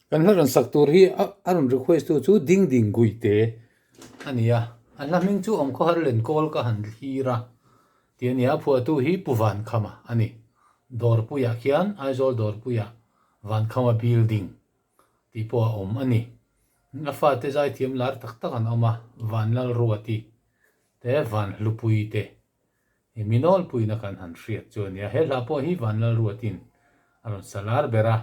kan hlan sak tur hi arun request chu ding ding guite ania an laming chu om kho har len kol ka han hira tiania phua tu hi puwan khama ani dor puya khian aizol dor puya van khama building ti po om ani na fa te zai thiam lar tak tak an oma van lal ruati te van lupui te minol pui na kan han hriat chu ania he la po hi van lal ruatin aron salar bera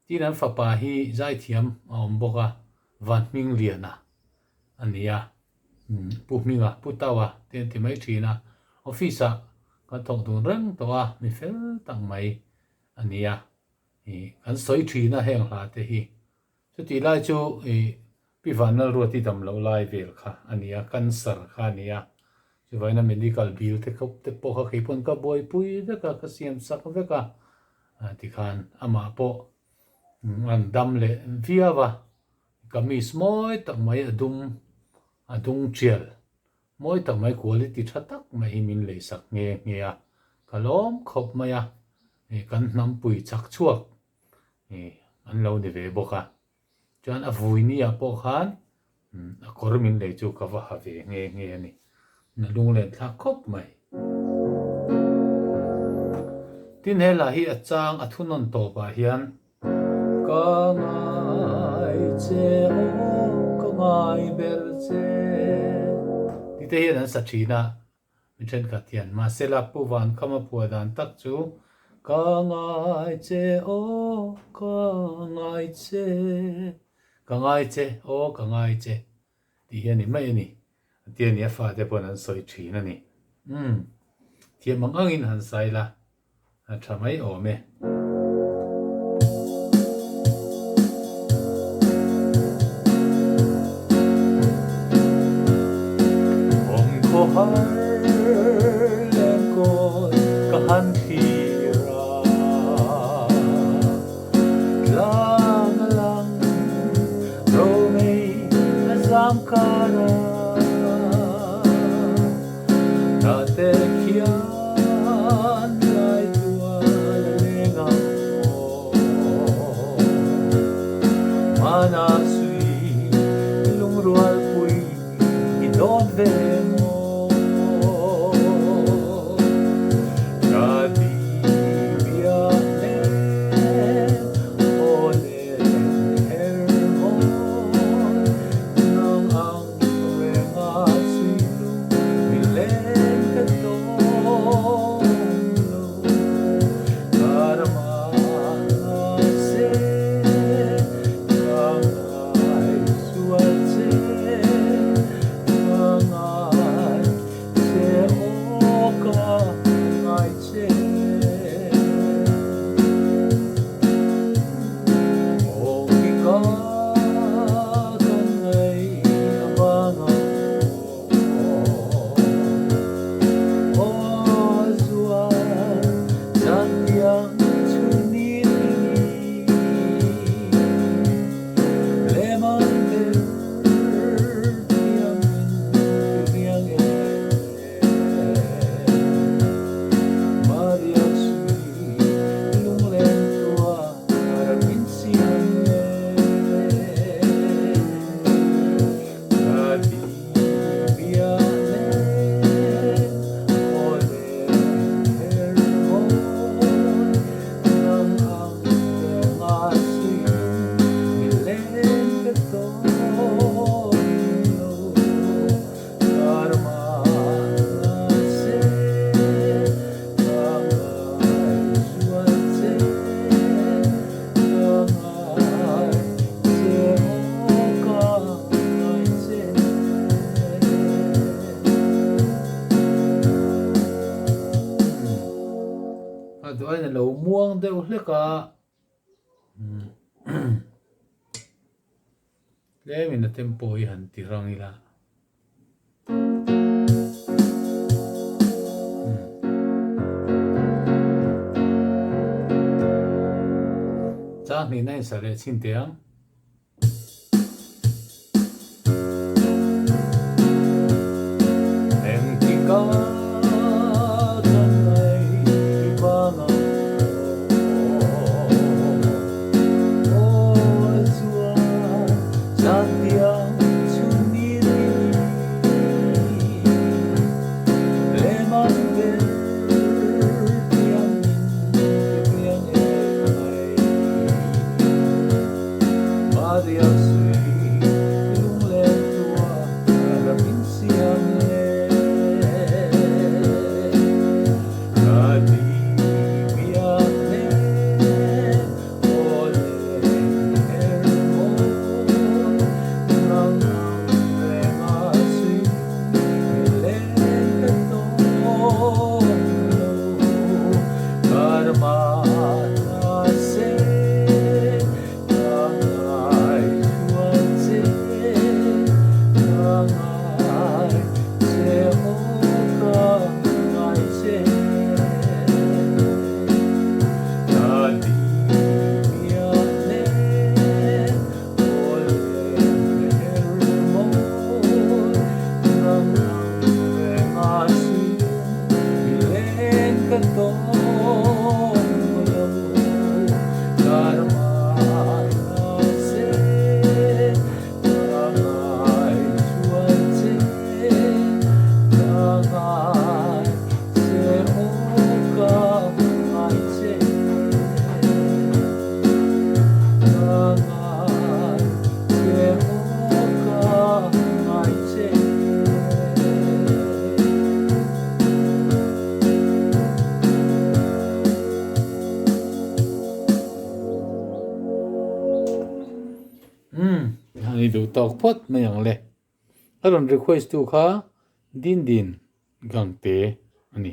tin an fapa hi zai thiam a awm boka van hming liana ania pu hminga pu tawa ten ti mai thina office a kan thong dun reng towa mi fel tang mai ania kan soi thina heng hla te hi chu ti lai chu pi van lal ruati dam lo lai vel kha ania cancer kha ania chu vaina medical bill te khop te po kha khipon ka boi pui de ka siam sak veka ti khan ama po an dam le viawa kamis moi tak mai adung chial moi tak mai quality thatak mai min le sak nge nge a kalom khop maya kan nam pui chak chuak an lo ni ve boka chuan a vui ni a po khan a kor min le chu ka wa ha ve nge nge ani na lung len thla khop mai tin hela hi a chang a thunon to pa hian ka ngai che o ka ngai ber che ti te hian an sa thina mi then ka tian ma sela pu van khama pu dan tak chu ka ngai che o ka ngai che ka ngai che o ka ngai che ti hian ni mai ni tian ni fa te pon an soi thina ni thiam mang angin han sai la a tha mai o me har len koi ka han hira lang lang ro mei na sam kana ta te khian lai tua lenga mana sui lung rual pui i don ve ai lo muang deuh hleka lemin a tempo hi han ti rangila cha ni nai sa le chin tiang em ti ka liao sui lung le tua ra min siang le ka di bia le o le her mo nang ve ma sui le ka to karma Hani du talk pot mayang le aron request tu kha din gang te ani